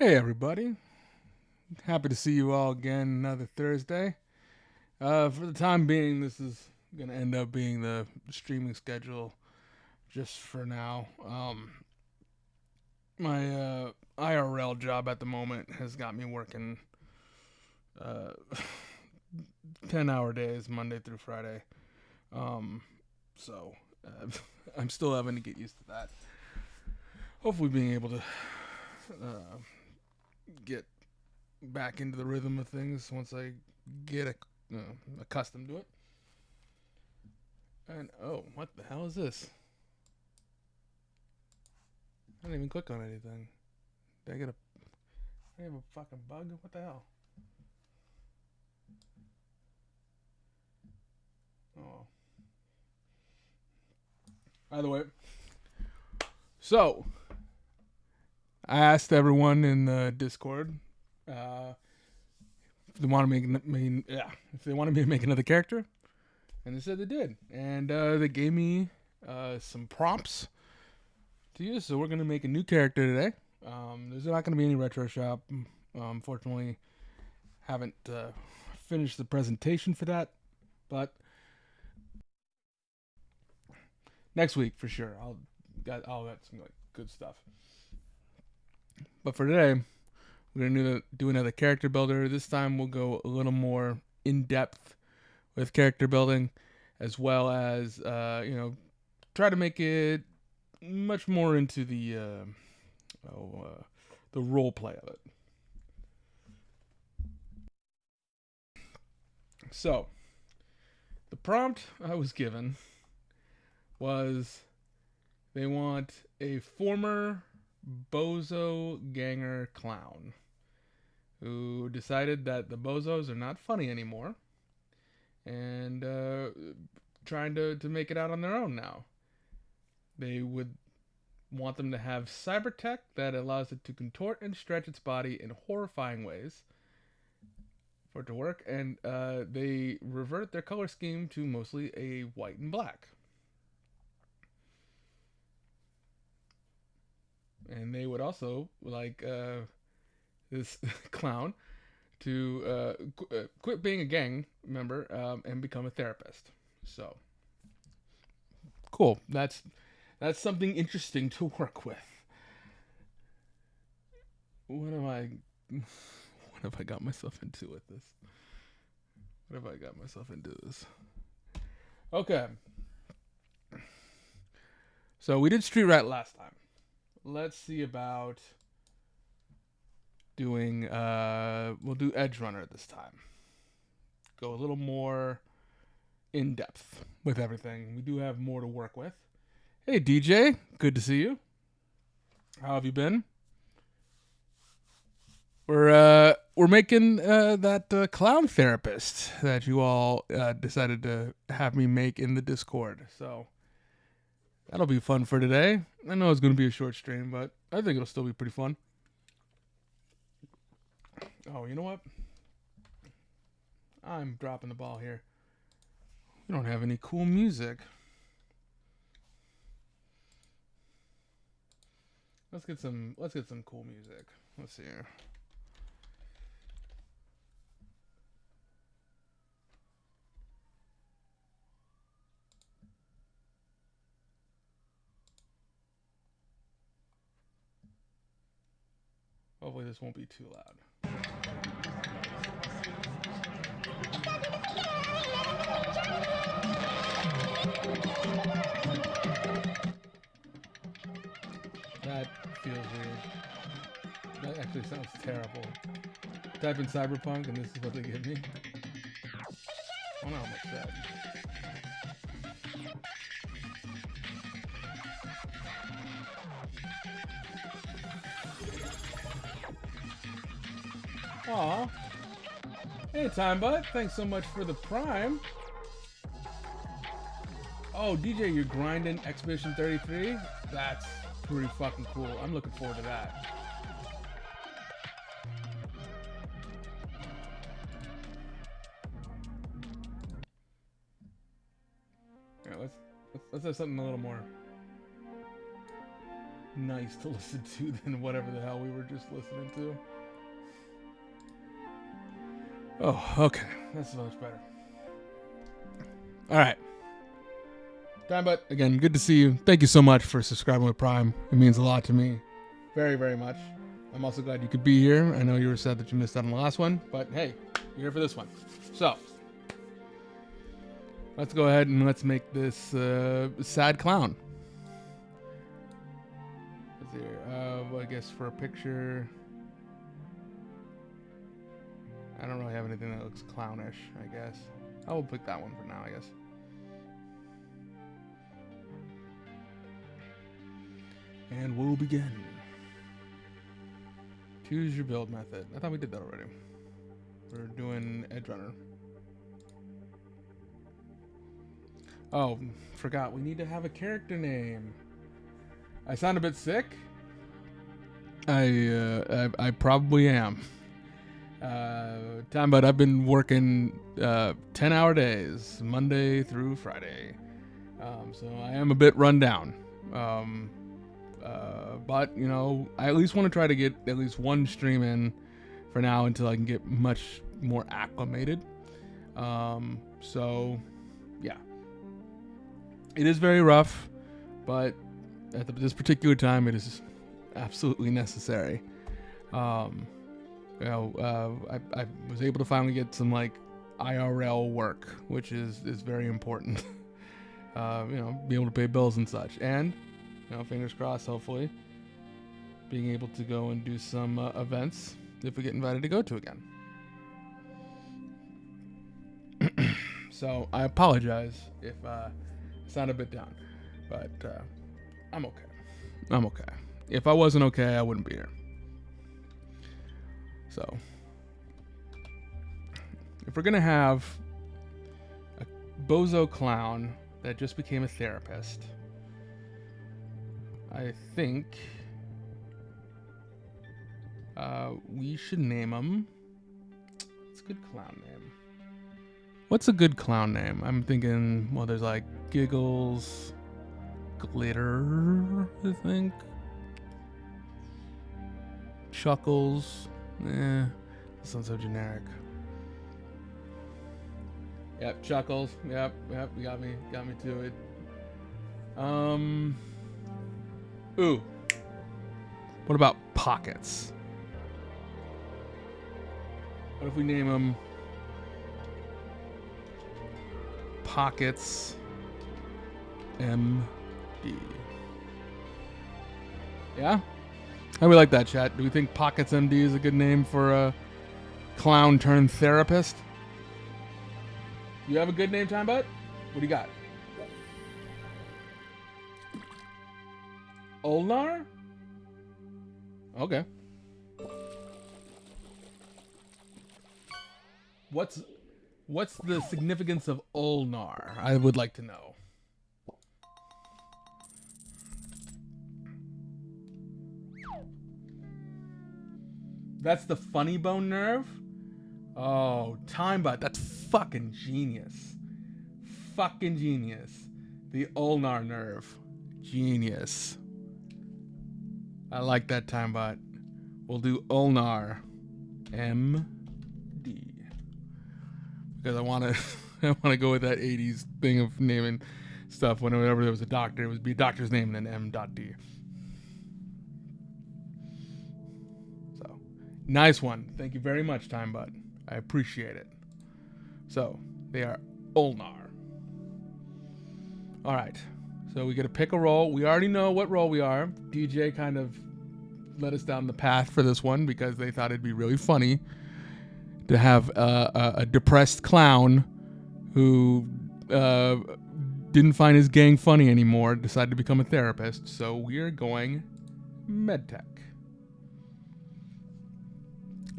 Hey everybody, happy to see you all again another Thursday. For the time being, this is going to end up being the streaming schedule just for now. My IRL job at the moment has got me working uh, 10-hour days, Monday through Friday. Um, so I'm still having to get used to that. Hopefully, being able to get back into the rhythm of things once I get accustomed to it. And oh, what the hell is this? I didn't even click on anything. Did I get a? I have a fucking bug. What the hell? Oh. By the way, so I asked everyone in the Discord uh, if they want to if they wanted me to make another character, and they said they did, and they gave me some prompts to use. So we're gonna make a new character today. There's not gonna be any retro shop. Unfortunately, haven't finished the presentation for that, but next week for sure. I'll got some like good stuff. But for today, we're gonna do another character builder. This time we'll go a little more in depth with character building, as well as try to make it much more into the role play of it. So the prompt I was given was they want a former bozo ganger clown who decided that the bozos are not funny anymore and trying to make it out on their own now. They would want them to have cyber tech that allows it to contort and stretch its body in horrifying ways for it to work, and they revert their color scheme to mostly a white and black. And they would also like this clown to quit being a gang member and become a therapist. So cool. That's something interesting to work with. What am I? What have I got myself into with this? What have I got myself into this? Okay. So we did Street Rat last time. Let's see about doing we'll do Edge Runner this time. Go a little more in depth with everything. We do have more to work with. Hey DJ, good to see you. How have you been? We're making that clown therapist that you all decided to have me make in the Discord. So that'll be fun for today. I know it's going to be a short stream, but I think it'll still be pretty fun. Oh, you know what? I'm dropping the ball here. We don't have any cool music. Let's get some cool music. Let's see here. Hopefully this won't be too loud. That feels weird. That actually sounds terrible. Type in cyberpunk and this is what they give me. I don't know how much that. Aw. Hey, Time Butt. Thanks so much for the prime. Oh, DJ, you're grinding Expedition 33? That's pretty fucking cool. I'm looking forward to that. Yeah, let's have something a little more. nice to listen to than whatever the hell we were just listening to. Oh, okay. That's so much better. All right. Timebot, again, good to see you. Thank you so much for subscribing with Prime. It means a lot to me. Very, very much. I'm also glad you could be here. I know you were sad that you missed out on the last one, but hey, you're here for this one. So, let's go ahead and let's make this sad clown. Let's see here. Well, I guess for a picture, I don't really have anything that looks clownish, I guess. I will pick that one for now, I guess. And we'll begin. Choose your build method. I thought we did that already. We're doing Edge Runner. Oh, forgot. We need to have a character name. I sound a bit sick. I probably am. But I've been working 10-hour days, Monday through Friday. So I am a bit run down. But, you know, I at least want to try to get at least one stream in for now until I can get much more acclimated. So, yeah. It is very rough, but at this particular time, it is absolutely necessary. I was able to finally get some, like, IRL work, which is very important. Be able to pay bills and such. And, fingers crossed, hopefully, being able to go and do some events if we get invited to go to again. So I apologize if I sound a bit down, but I'm okay. I'm okay. If I wasn't okay, I wouldn't be here. So if we're gonna have a bozo clown that just became a therapist, I think we should name him. What's a good clown name? What's a good clown name? I'm thinking, well, there's like Giggles, Glitter, I think. Chuckles. That sounds so generic. Yep, Chuckles. Yep, you got me to it. Ooh. What about Pockets? What if we name him Pockets MD? Yeah? How do we like that, chat? Do we think Pockets MD is a good name for a clown turned therapist? You have a good name, Timebot? What do you got? Ulnar? Okay. What's the significance of ulnar? I would like to know. That's the funny bone nerve? Oh, Timebot, that's fucking genius. Fucking genius. The ulnar nerve. Genius. I like that, Timebot. We'll do ulnar MD. Because I want to go with that 80s thing of naming stuff. Whenever there was a doctor, it would be a doctor's name and then M.D. So, nice one. Thank you very much, Timebot. I appreciate it. So, they are ulnar. All right. So we get to pick a role. We already know what role we are. DJ kind of led us down the path for this one because they thought it'd be really funny to have a depressed clown who didn't find his gang funny anymore, decided to become a therapist. So we're going medtech.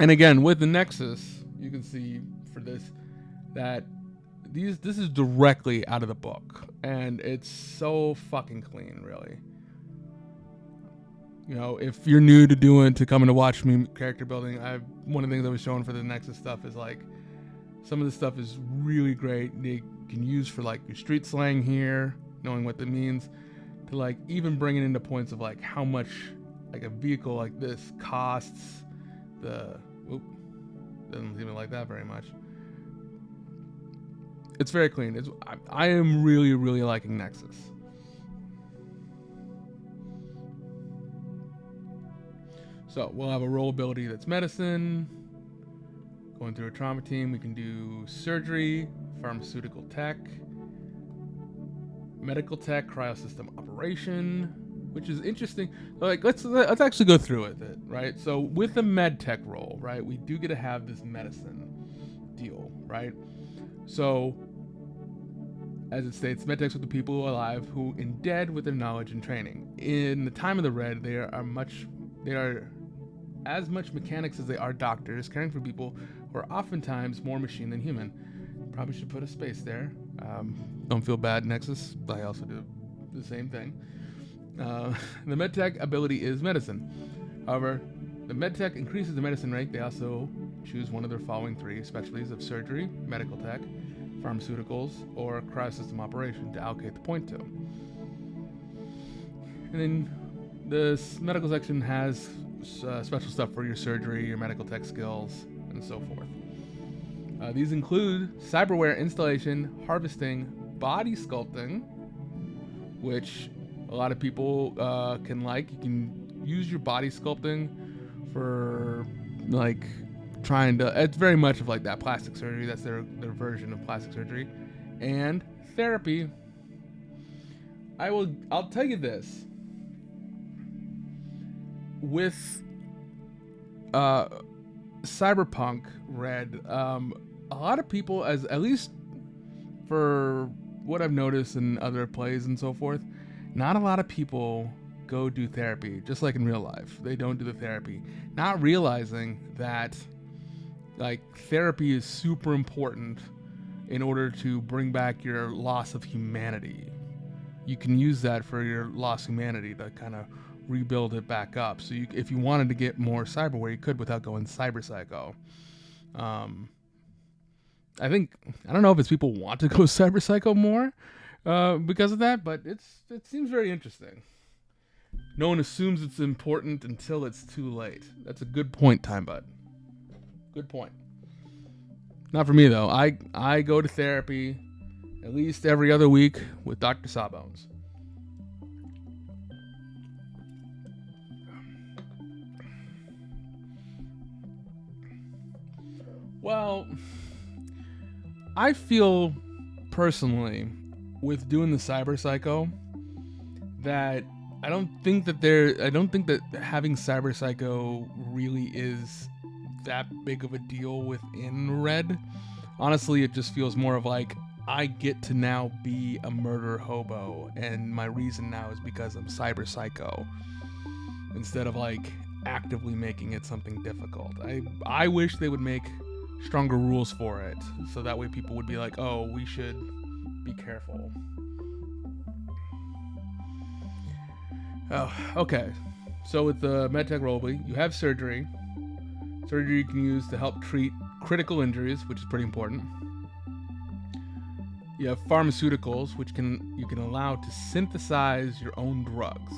And again, with the Nexus, you can see for this that this is directly out of the book, and it's so fucking clean, really. You know, if you're new to coming to watch me character building, one of the things I was showing for the Nexus stuff is like some of the stuff is really great. They can use for like your street slang here, knowing what that means. to like even bring it into points of like how much like a vehicle like this costs. Doesn't seem like that very much. It's very clean. I am really, really liking Nexus. So we'll have a role ability that's medicine. Going through a trauma team, we can do surgery, pharmaceutical tech, medical tech, cryosystem operation, which is interesting. Like let's actually go through with it, right? So with the med tech role, right, we do get to have this medicine deal, right? So as it states, med techs with the people alive who endowed with their knowledge and training. In the time of the Red, they are as much mechanics as they are doctors, caring for people who are oftentimes more machine than human. Probably should put a space there. Don't feel bad, Nexus. I also do the same thing. The medtech ability is medicine. However, the medtech increases the medicine rank. They also choose one of their following 3 specialties of surgery, medical tech, pharmaceuticals, or cryosystem operation to allocate the point to. And then this medical section has special stuff for your surgery, your medical tech skills, and so forth. These include cyberware installation, harvesting, body sculpting, which a lot of people can like. You can use your body sculpting for like trying to. It's very much of like that plastic surgery. That's their version of plastic surgery, and therapy. I'll tell you this. With Cyberpunk Red, a lot of people, as at least for what I've noticed in other plays and so forth, not a lot of people go do therapy, just like in real life. They don't do the therapy, not realizing that like therapy is super important in order to bring back your loss of humanity. You can use that for your lost humanity to kind of rebuild it back up. So if you wanted to get more cyberware, you could without going cyber psycho. I don't know if it's people want to go cyber psycho more because of that, but it seems very interesting. No one assumes it's important until it's too late. That's a good point, Time Bud. Good point. Not for me though. I go to therapy at least every other week with Dr. Sawbones. Well, I feel personally with doing the cyber psycho that I don't think that having cyber psycho really is that big of a deal within Red. Honestly, it just feels more of like I get to now be a murder hobo, and my reason now is because I'm cyber psycho, instead of like actively making it something difficult. I wish they would make stronger rules for it, so that way people would be like, oh, we should be careful. Oh, okay. So with the medtech roleplay, you have surgery. Surgery you can use to help treat critical injuries, which is pretty important. You have pharmaceuticals, which you can allow to synthesize your own drugs,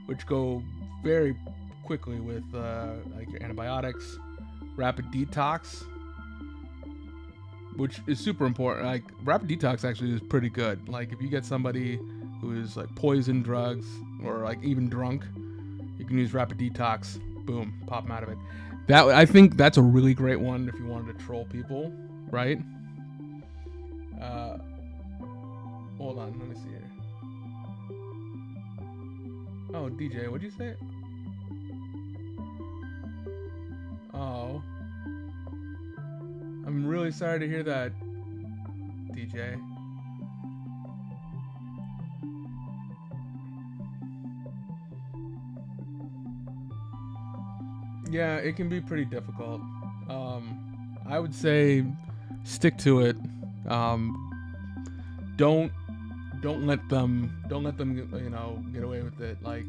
which go very quickly with like your antibiotics, rapid detox, which is super important. Like rapid detox actually is pretty good. Like if you get somebody who is like poison drugs or like even drunk, you can use rapid detox. Boom, pop them out of it. I think that's a really great one if you wanted to troll people, right? Hold on, let me see here. Oh, DJ, what'd you say? Oh. I'm really sorry to hear that, DJ. Yeah, it can be pretty difficult. I would say stick to it. Don't let them get away with it. Like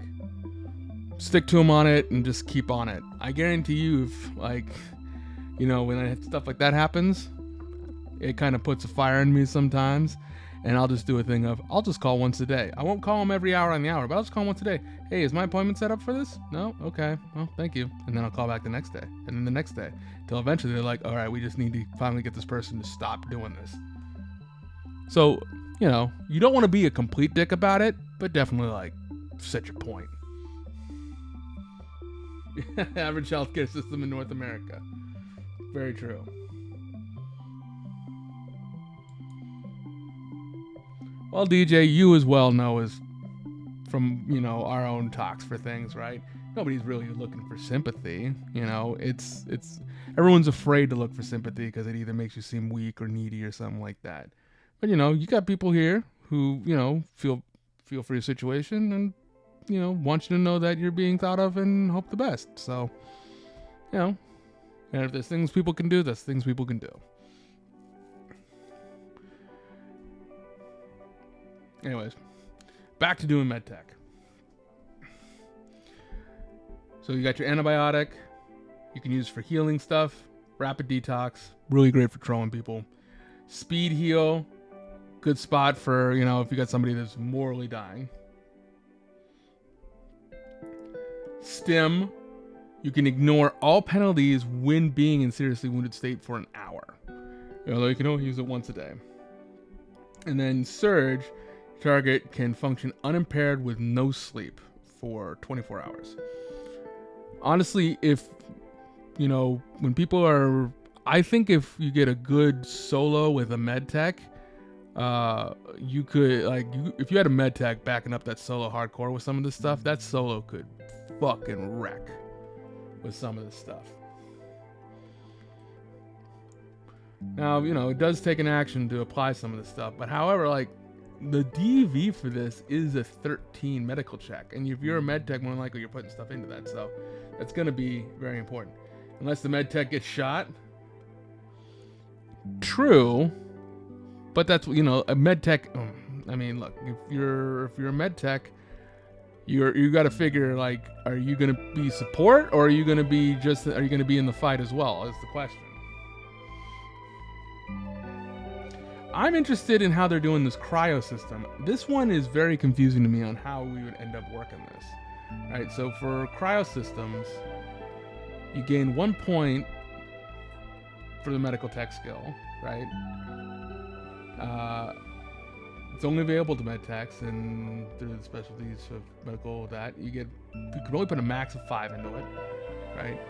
stick to them on it and just keep on it. I guarantee you, if when stuff like that happens, it kind of puts a fire in me sometimes, And I'll just do a thing of, I'll just call once a day. I won't call them every hour on the hour, but I'll just call them once a day. Hey, is my appointment set up for this? No? Okay. Well, thank you. And then I'll call back the next day. And then the next day. Till eventually they're like, all right, we just need to finally get this person to stop doing this. So, you know, you don't want to be a complete dick about it, but definitely, like, set your point. Average healthcare system in North America. Very true. Well, DJ, you as well know is from, you know, our own talks for things, right? Nobody's really looking for sympathy. You know, it's everyone's afraid to look for sympathy because it either makes you seem weak or needy or something like that. But, you know, you got people here who, you know, feel for your situation and, you know, want you to know that you're being thought of and hope the best. So, you know, and if there's things people can do, there's things people can do. Anyways, back to doing medtech. So you got your antibiotic. You can use for healing stuff. Rapid detox. Really great for trolling people. Speed heal. Good spot for, you know, if you got somebody that's morally dying. Stim. You can ignore all penalties when being in seriously wounded state for an hour. Although you can only use it once a day. And then Surge. Target can function unimpaired with no sleep for 24 hours. Honestly, if, you know, when people are, I think if you get a good solo with a med tech, you could, like, if you had a med tech backing up that solo hardcore with some of this stuff, that solo could fucking wreck with some of this stuff. Now, you know, it does take an action to apply some of this stuff, but however, like, the DV for this is a 13 medical check. And if you're a med tech, more than likely you're putting stuff into that. So that's going to be very important. Unless the med tech gets shot. True. But that's, you know, a med tech. I mean, look, if you're a med tech, you got to figure, like, are you going to be support or are you going to be in the fight as well? Is the question. I'm interested in how they're doing this cryo system. This one is very confusing to me on how we would end up working this. All right, so for cryo systems, you gain 1 point for the medical tech skill, right? It's only available to med techs and through the specialties of medical that you can only put a max of 5 into it, right?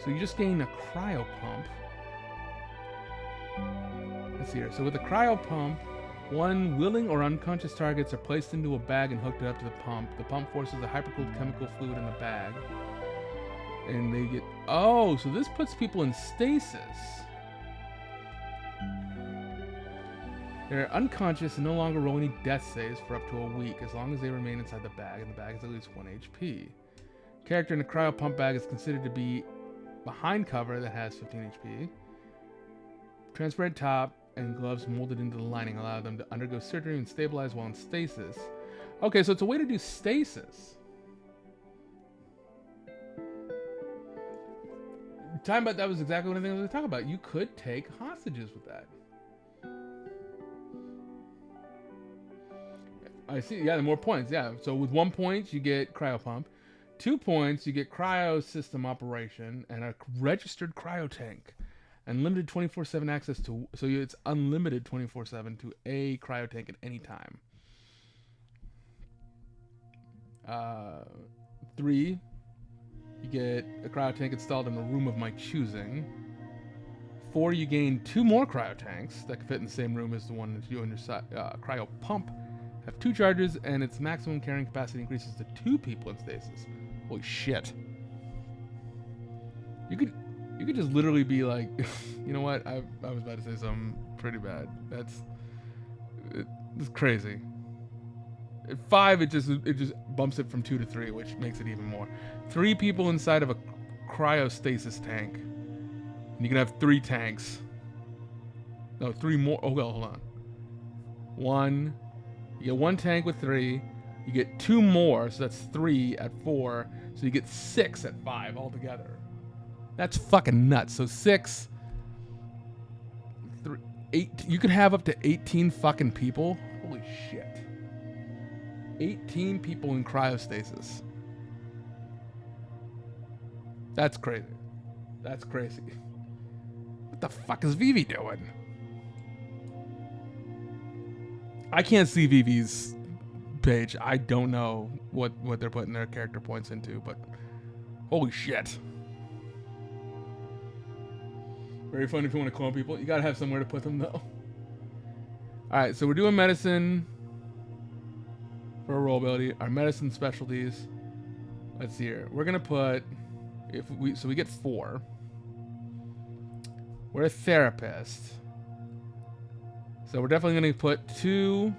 So you just gain a cryo pump. Let's see here. So with the cryo pump, 1 willing or unconscious targets are placed into a bag and hooked up to the pump. The pump forces a hypercooled chemical fluid in the bag. And they get... Oh, so this puts people in stasis. They're unconscious and no longer roll any death saves for up to a week as long as they remain inside the bag, and the bag is at least 1 HP. Character in the cryo pump bag is considered to be behind cover that has 15 HP. Transparent top and gloves molded into the lining allow them to undergo surgery and stabilize while in stasis. Okay, so it's a way to do stasis. Talking about that was exactly what I think I was going to talk about. You could take hostages with that. I see. Yeah, the more points. Yeah. So with 1 point, you get cryo pump. 2 points, you get cryo system operation and a registered cryo tank. Unlimited 24/7 access to, so it's unlimited 24/7 to a cryo tank at any time. 3, you get a cryo tank installed in a room of my choosing. 4, you gain 2 more cryo tanks that can fit in the same room as the one that you and your cryo pump have 2 charges, and its maximum carrying capacity increases to 2 people in stasis. Holy shit! You could just literally be like, you know what? I was about to say something pretty bad. It's crazy. At 5, it just bumps it from 2 to 3, which makes it even more. 3 people inside of a cryostasis tank, and you can have 3 tanks. No, 3 more. Oh well, hold on. 1. You get 1 tank with 3. You get 2 more, so that's 3 at 4. So you get 6 at 5 altogether. That's fucking nuts. So 6, 3, You could have up to 18 fucking people. Holy shit. 18 people in cryostasis. That's crazy. That's crazy. What the fuck is Vivi doing? I can't see Vivi's page. I don't know what they're putting their character points into, but holy shit. Very fun if you want to clone people. You gotta have somewhere to put them though. Alright, so we're doing medicine for a roll ability. Our medicine specialties. Let's see here. We're gonna put so we get 4. We're a therapist. So we're definitely going to put 2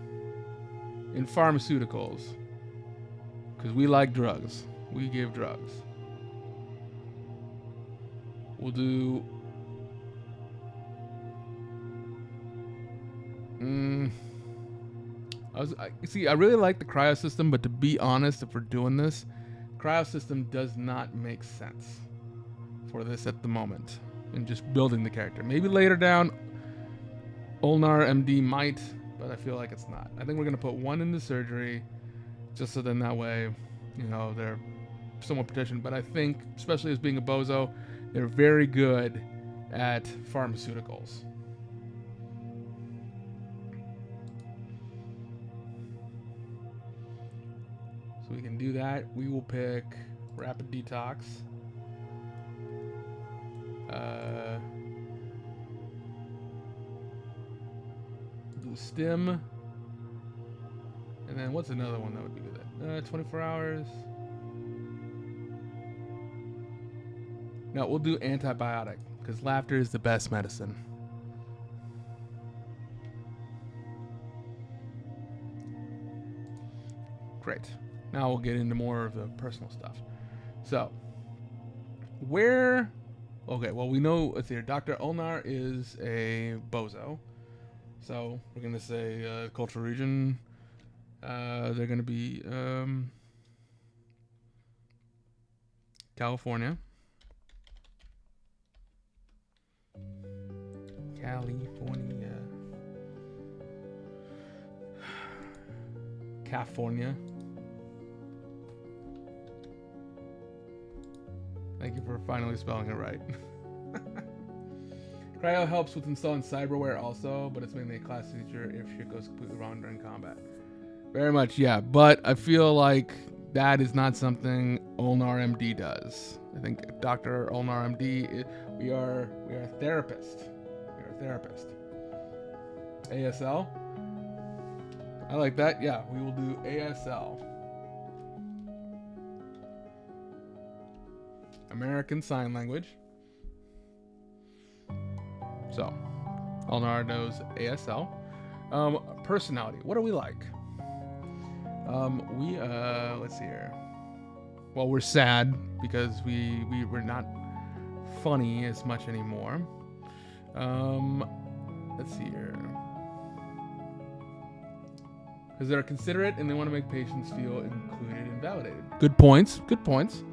in pharmaceuticals. Because we like drugs. We give drugs. We'll do... I really like the cryo system, but to be honest, if we're doing this, cryo system does not make sense for this at the moment. And just building the character. Maybe later down... Ulnar MD might, but I feel like it's not. I think we're going to put 1 in the surgery, just so then that way, you know, they're somewhat protected. But I think, especially as being a bozo, they're very good at pharmaceuticals. So we can do that. We will pick Rapid Detox. Stim, and then what's another one that would be good? 24 hours. No, we'll do antibiotic because laughter is the best medicine. Great. Now we'll get into more of the personal stuff. So, okay, well, we know, let's see here, Dr. Ulnar is a bozo. So we're going to say cultural region. They're going to be California. California. Thank you for finally spelling it right. Cryo helps with installing cyberware also, but it's mainly a class feature if shit goes completely wrong during combat. Very much, yeah. But I feel like that is not something Ulnar MD does. I think Dr. Ulnar MD, we are a therapist. We are a therapist. ASL. I like that. Yeah, we will do ASL. American Sign Language. So, Ulnar knows ASL. Personality. What do we like? Let's see here. Well, we're sad because we're not funny as much anymore. Let's see here. Because they're considerate and they want to make patients feel included and validated. Good points. Good points.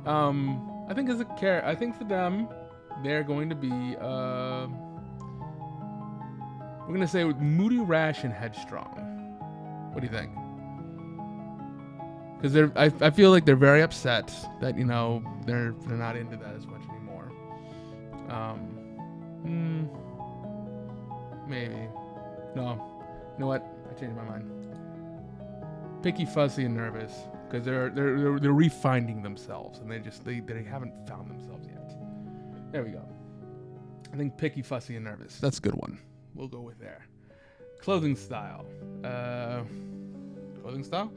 I think as a care, I think for them, they're going to be, we're going to say moody, rash, and headstrong. What do you think? Because I feel like they're very upset that, you know, they're not into that as much anymore. Maybe. No. You know what? I changed my mind. Picky, fussy, and nervous. Because they're refinding themselves, and they haven't found themselves yet. There we go. I think picky, fussy, and nervous. That's a good one. We'll go with there. Clothing style. Clothing style?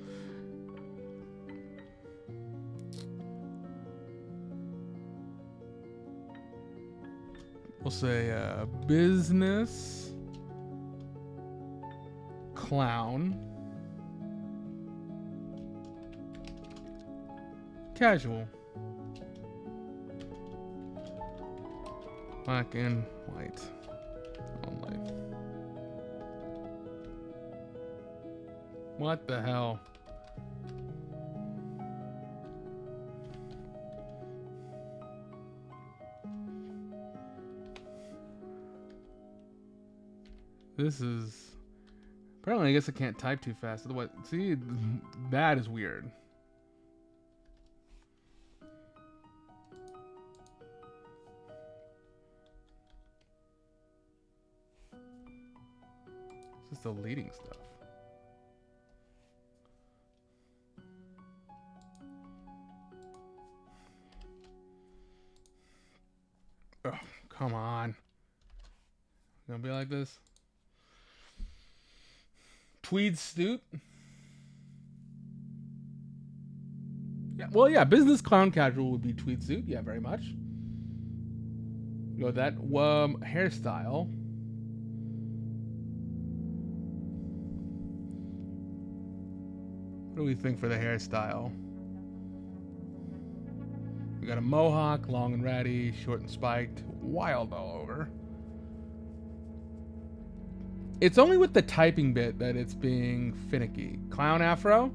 We'll say business, clown, casual, black and white only. What the hell? This is... Apparently, I guess I can't type too fast. Otherwise, see, that is weird. It's just deleting stuff. Oh, come on. Gonna be like this? Tweed suit. Yeah, well, yeah, business clown casual would be tweed suit. Yeah, very much. Go with that. Hairstyle. What do we think for the hairstyle? We got a mohawk, long and ratty, short and spiked, wild all over. It's only with the typing bit that it's being finicky. Clown afro?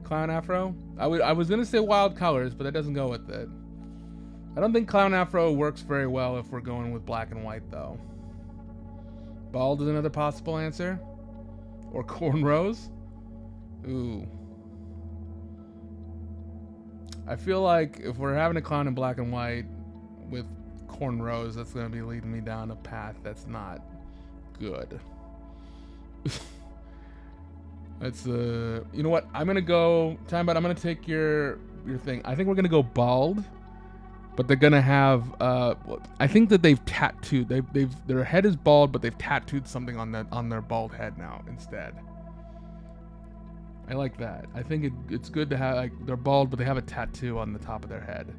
Clown afro? I was gonna say wild colors, but that doesn't go with it. I don't think clown afro works very well if we're going with black and white though. Bald is another possible answer. Or cornrows? Ooh. I feel like if we're having a clown in black and white with cornrows, that's going to be leading me down a path that's not good. That's you know what? I'm going to go time, but I'm going to take your thing. I think we're going to go bald, but they're going to have I think that they've tattooed. Their head is bald, but they've tattooed something on their bald head now instead. I like that. I think it's good to have, like, they're bald, but they have a tattoo on the top of their head.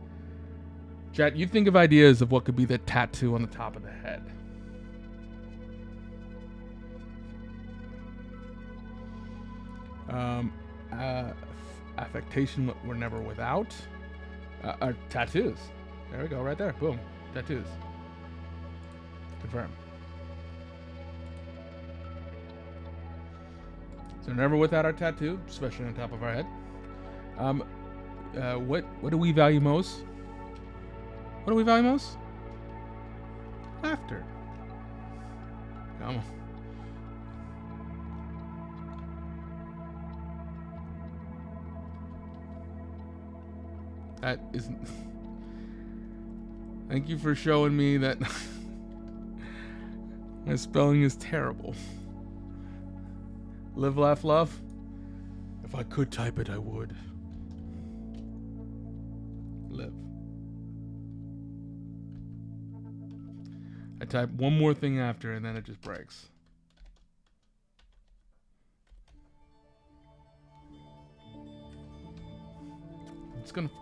Chat, you think of ideas of what could be the tattoo on the top of the head. Affectation we're never without. Tattoos. There we go, right there. Boom. Tattoos. Confirm. So never without our tattoo, especially on top of our head. What do we value most? What do we value most? Laughter. Come on. That isn't... Thank you for showing me that my spelling is terrible. Live, laugh, love. If I could type it, I would. Live. I type one more thing after, and then it just breaks.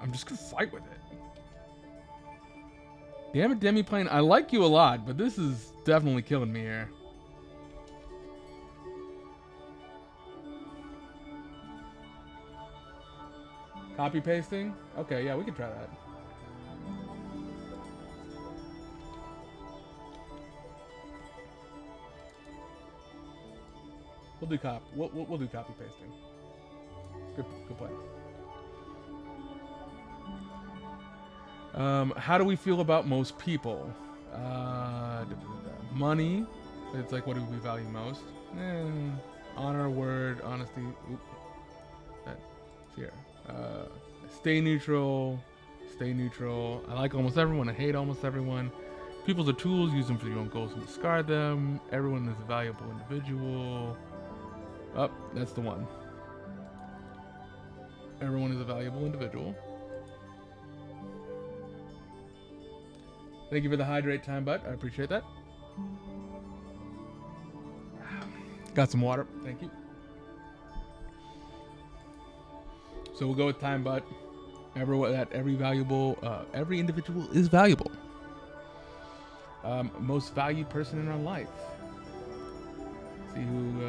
I'm just gonna fight with it. Damn it, Demiplane. I like you a lot, but this is definitely killing me here. Copy pasting? Okay, yeah, we can try that. We'll do we'll do copy pasting. Good plan. How do we feel about most people? Money. It's like, what do we value most? Honor, word, honesty. Oop. That's here. Stay neutral. Stay neutral. I like almost everyone. I hate almost everyone. People's are tools. Use them for your own goals and discard them. Everyone is a valuable individual. Oh, that's the one. Everyone is a valuable individual. Thank you for the hydrate time, bud. I appreciate that. Got some water. Thank you. So we'll go with time, bud. Every individual is valuable. Most valued person in our life. See who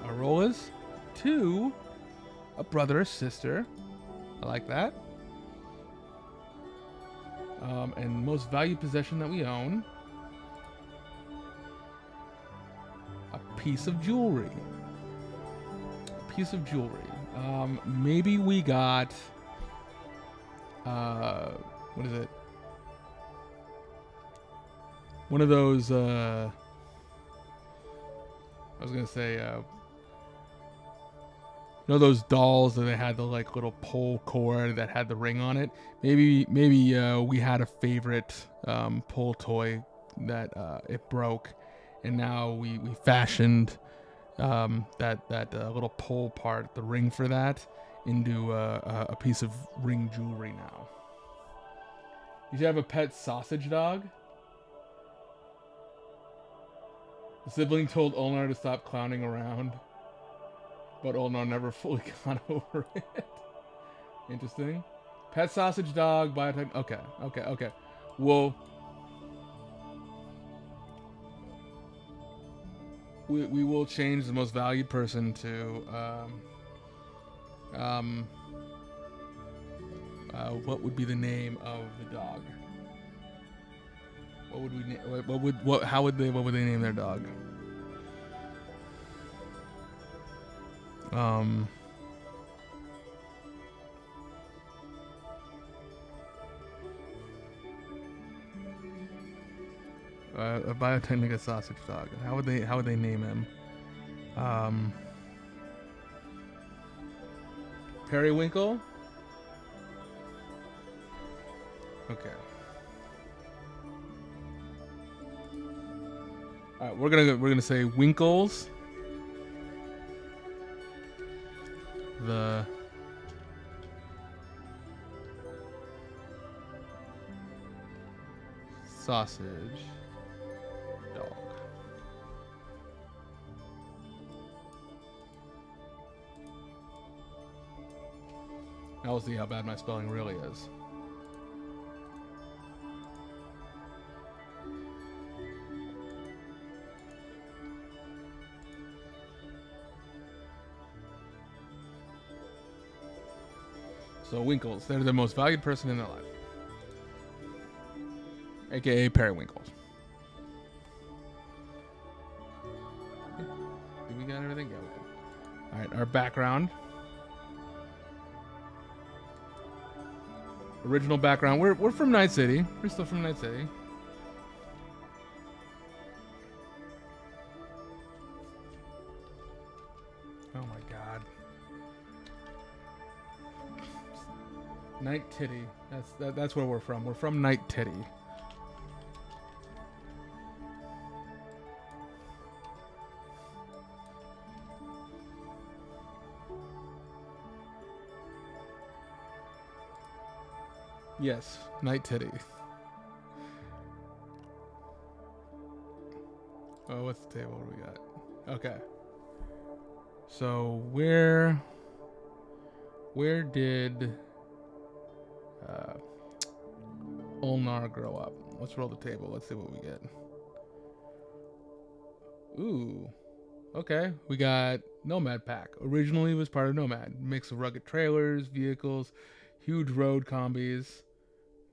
our role is. 2, a brother or sister. I like that. And most valued possession that we own. A piece of jewelry. A piece of jewelry. Maybe we got... what is it? One of those... I was gonna say, you know those dolls that they had the like little pole cord that had the ring on it. Maybe we had a favorite pull toy that it broke, and now we fashioned that little pole part, the ring for that, into a piece of ring jewelry now. You should have a pet sausage dog. The sibling told Ulnar to stop clowning around, but Ulnar never fully got over it. Interesting. Pet sausage dog, biotech. Okay. Well, we will change the most valued person to what would be the name of the dog? What would we what would they name their dog? A biotechnica sausage dog. How would they name him? Periwinkle? Okay. Alright, we're gonna say Winkles. The sausage dog. Now we'll see how bad my spelling really is. So Winkles, they're the most valued person in their life. AKA Periwinkles. Did we got everything? Yeah, we did. Alright, our background. Original background. We're from Night City. We're still from Night City. Oh my god. Night Titty. That's where we're from. We're from Night Titty. Yes, Night Titty. Oh, what's the table? What do we got? Okay. So where did Ulnar grow up? Let's roll the table. Let's see what we get. Ooh. Okay. We got Nomad Pack. Originally was part of Nomad. Mix of rugged trailers, vehicles, huge road combis.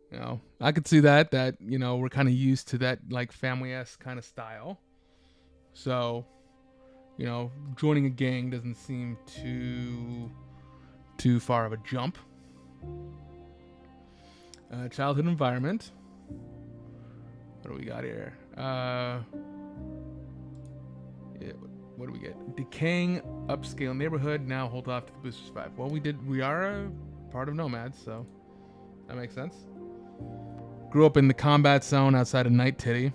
You know, I could see that, you know, we're kind of used to that, like, family-esque kind of style. So, you know, joining a gang doesn't seem too far of a jump. Childhood environment. What do we got here? Yeah, what do we get? Decaying upscale neighborhood. Now hold off to the boosters 5. Well, we are a part of Nomads, so that makes sense. Grew up in the combat zone outside of Night Titty.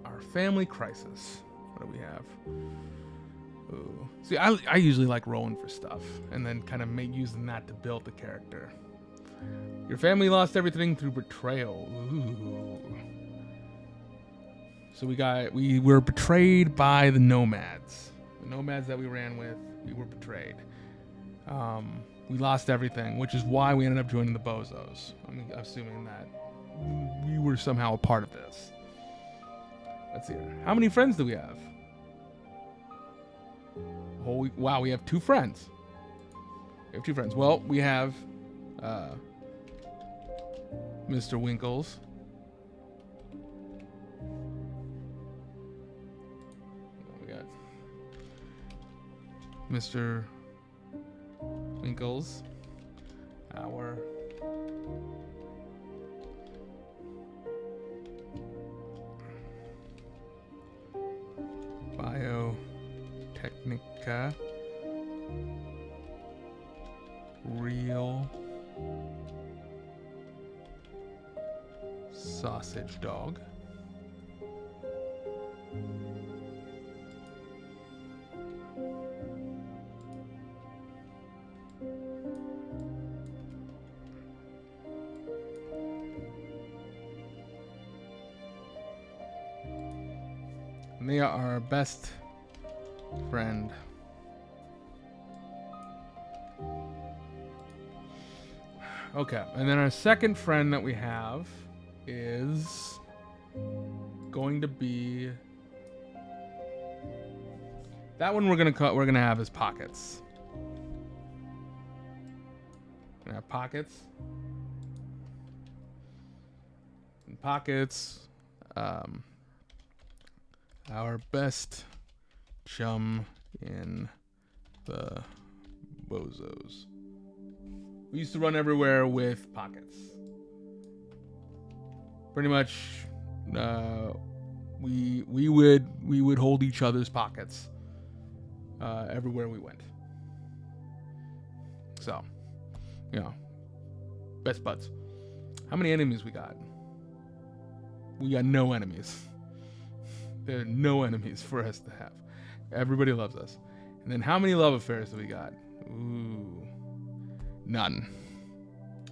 Our family crisis. What do we have? Ooh. See, I usually like rolling for stuff and then kind of using that to build the character. Your family lost everything through betrayal. Ooh. So we were betrayed by the Nomads. The Nomads that we ran with, we were betrayed. We lost everything, which is why we ended up joining the Bozos. I'm assuming that we were somehow a part of this. Let's see here. How many friends do we have? Wow, we have 2 friends. We have 2 friends. Well, we have Mr. Winkles. We got Mr. Winkles. Technica. Real sausage dog. And they are our best friend. Okay, and then our second friend that we have is going to be that one. We're gonna have as Pockets. We're gonna have Pockets. And Pockets, our best chum in the Bozos. We used to run everywhere with Pockets. Pretty much, we would hold each other's pockets everywhere we went. So, best buds. How many enemies we got? We got no enemies. There are no enemies for us to have. Everybody loves us. And then how many love affairs do we got? Ooh. None.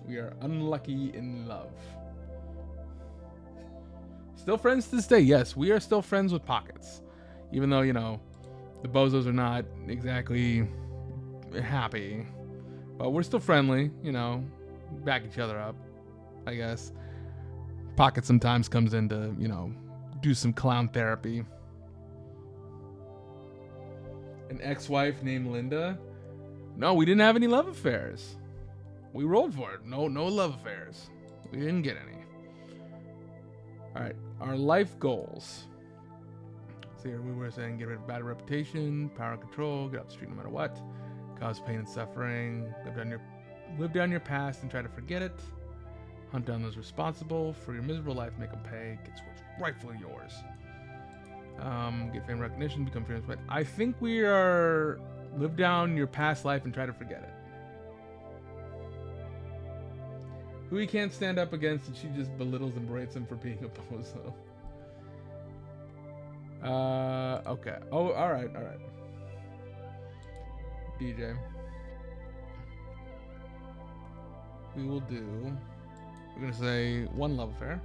We are unlucky in love. Still friends to this day. Yes, we are still friends with Pockets. Even though, the Bozos are not exactly happy. But we're still friendly, back each other up, I guess. Pocket sometimes comes in to, do some clown therapy. An ex-wife named Linda? No, we didn't have any love affairs. We rolled for it. No love affairs. We didn't get any. All right, our life goals. So here we were saying get rid of bad reputation, power and control, get off the street no matter what, cause pain and suffering, live down your past and try to forget it, hunt down those responsible for your miserable life, make them pay, get what's rightfully yours. Get fame and recognition, become famous. But I think we are live down your past life and try to forget it. Who he can't stand up against, and she just belittles and berates him for being a bozo. Okay. Oh, all right. DJ. We will do. We're gonna say one love affair.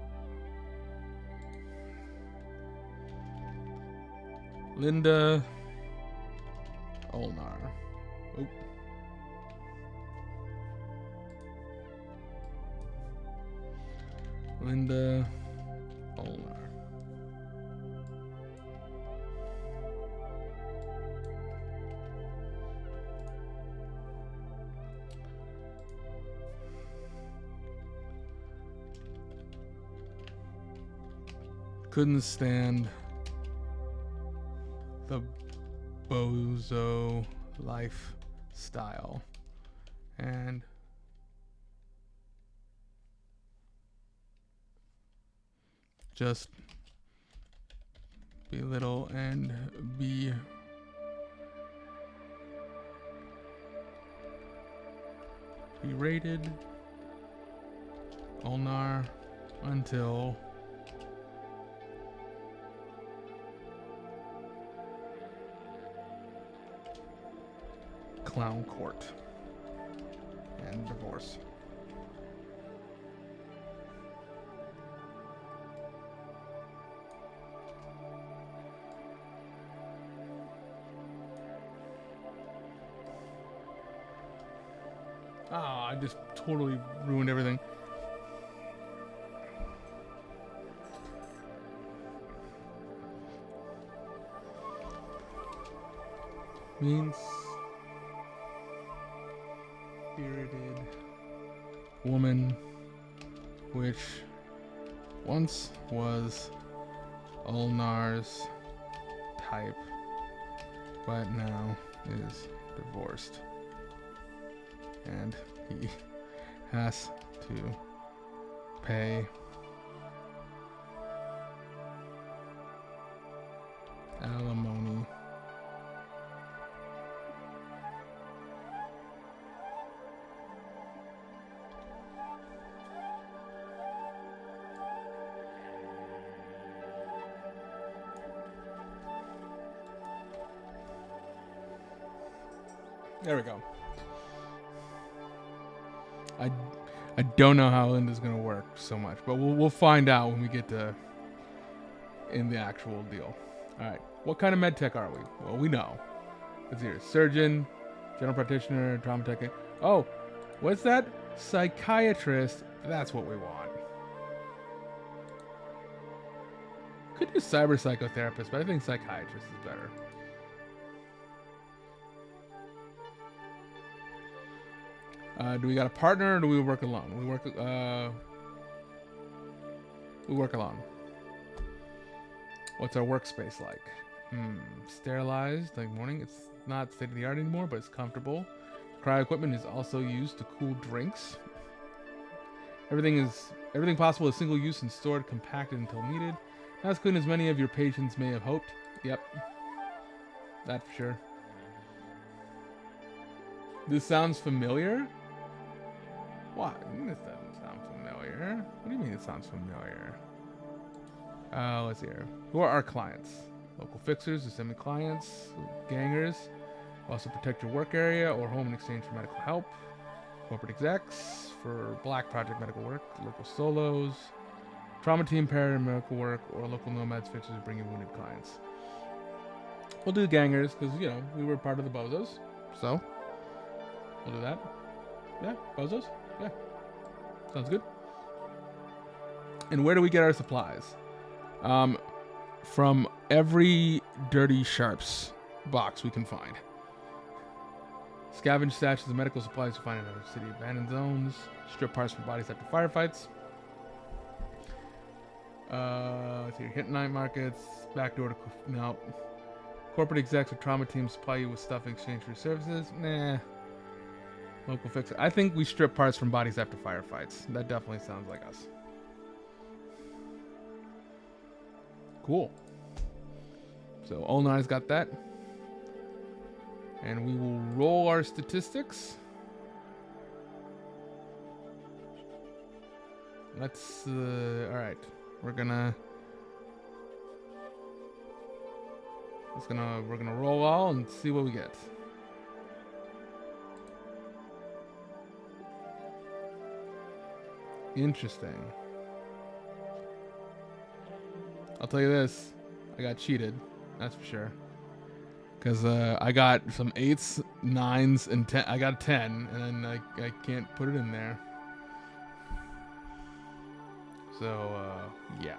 Linda Olnar. Oop. Linda Olnar. Couldn't stand the bozo lifestyle and just belittle and be berated Olnar until clown court and divorce. Ah, I just totally ruined everything. Means spirited woman, which once was Olnar's type, but now is divorced. And he has to pay alimony There we go. I don't know how Linda's gonna work so much, but we'll find out when we get to in the actual deal. All right, what kind of med tech are we? Well, we know. Let's hear surgeon, general practitioner, trauma tech. Oh, what's that? Psychiatrist. That's what we want. Could do cyber psychotherapist, but I think psychiatrist is better. Do we got a partner or do we work alone? We work alone. What's our workspace like? Sterilized, like morning. It's not state of the art anymore, but it's comfortable. Cryo equipment is also used to cool drinks. Everything possible is single use and stored compacted until needed. Not as clean as many of your patients may have hoped. Yep. That for sure. This sounds familiar? What? This doesn't sound familiar. What do you mean it sounds familiar? Let's see here. Who are our clients? Local fixers, assembly clients, gangers. Also protect your work area or home in exchange for medical help. Corporate execs for black project medical work. Local solos. Trauma team paramedical work or local nomads fixers who bring you wounded clients. We'll do gangers because, you know, we were part of the Bozos. So, we'll do that. Yeah, Bozos. Yeah. Sounds good. And where do we get our supplies? From every Dirty Sharps box we can find. Scavenge stashes of medical supplies you find in our city abandoned zones. Strip parts from bodies after firefights. Let's see, hit night markets. Backdoor to no. Corporate execs or trauma teams supply you with stuff in exchange for your services. Nah. Local fixer. I think we strip parts from bodies after firefights. That definitely sounds like us. Cool. So Olnar's got that. And we will roll our statistics. Let's all right. We're gonna roll all and see what we get. Interesting. I'll tell you this, I got cheated, that's for sure. Because I got some 8s, 9s, and 10. I got 10, and I can't put it in there. So, yeah.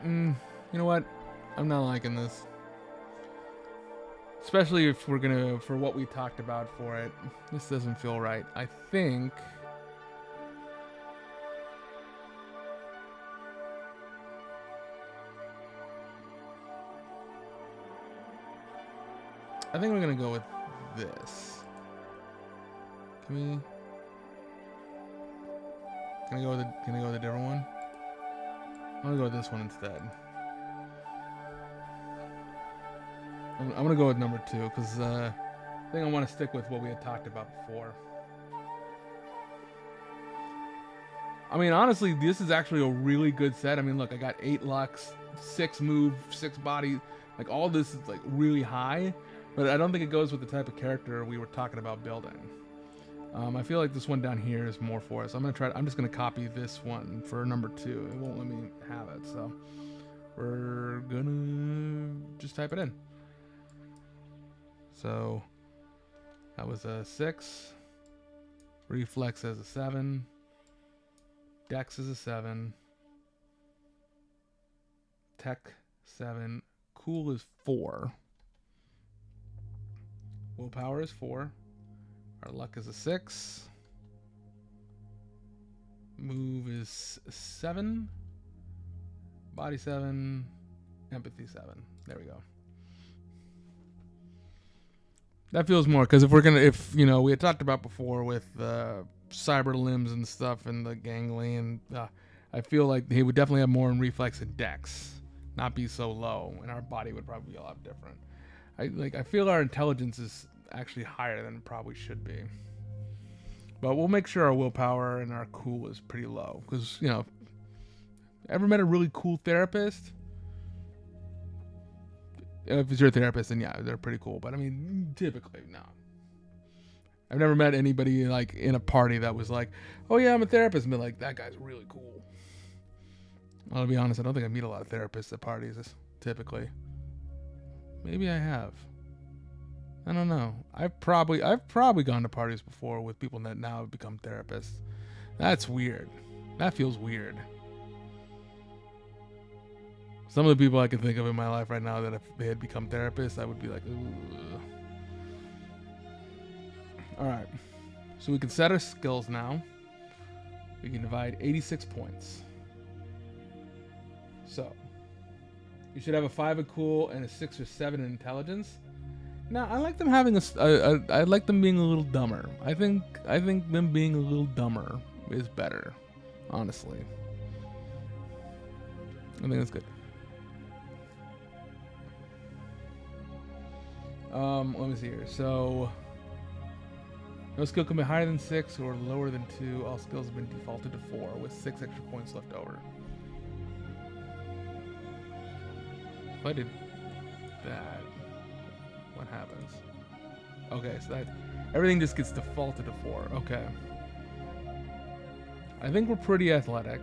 You know what? I'm not liking this. Especially if we're gonna, for what we talked about for it. This doesn't feel right. I think we're gonna go with this. Can I go with a different one? I'm gonna go with this one instead. I'm gonna go with number 2 because I think I want to stick with what we had talked about before. I mean, honestly, this is actually a really good set. I mean, look, I got 8 lux, 6 move, 6 body. Like, all this is like really high, but I don't think it goes with the type of character we were talking about building. I feel like this one down here is more for us. I'm just gonna copy this one for number 2. It won't let me have it, so we're gonna just type it in. So that was a 6. Reflex as a 7. Dex is a 7. Tech 7. Cool is 4. Willpower is 4. Our luck is a 6. Move is 7. Body 7. Empathy 7. There we go. That feels more, because if you know, we had talked about before with cyber limbs and stuff and the gangly, I feel like he would definitely have more in reflex and dex, not be so low, and our body would probably be a lot different. I feel our intelligence is actually higher than it probably should be, but we'll make sure our willpower and our cool is pretty low, because, you know, Ever met a really cool therapist? If it's your therapist, then yeah, they're pretty cool. But I mean, typically, no. I've never met anybody like in a party that was like, "Oh yeah, I'm a therapist," and be like, "That guy's really cool." Well, to be honest, I don't think I meet a lot of therapists at parties. Typically, maybe I have. I don't know. I've probably gone to parties before with people that now have become therapists. That's weird. That feels weird. Some of the people I can think of in my life right now that if they had become therapists, I would be like, ooh. All right. So we can set our skills now. We can divide 86 points. So you should have a 5 in cool and a 6 or 7 in intelligence. Now I like them having I like them being a little dumber. I think them being a little dumber is better, honestly. I think that's good. Let me see here. So no skill can be higher than 6 or lower than 2. All skills have been defaulted to 4 with 6 extra points left over. If I did that, what happens? Okay, so that everything just gets defaulted to 4. Okay. I think we're pretty athletic.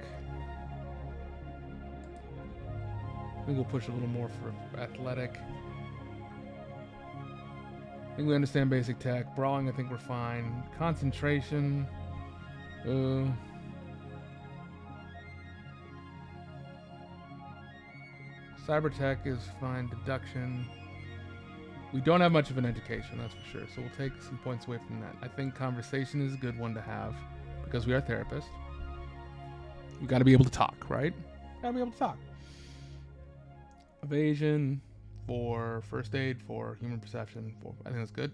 I think we'll push a little more for athletic. I think we understand basic tech. Brawling, I think we're fine. Concentration. Cyber tech is fine. Deduction. We don't have much of an education, that's for sure. So we'll take some points away from that. I think conversation is a good one to have because we are therapists. We got to be able to talk, right? Got to be able to talk. Evasion. For first aid, for human perception, for I think that's good.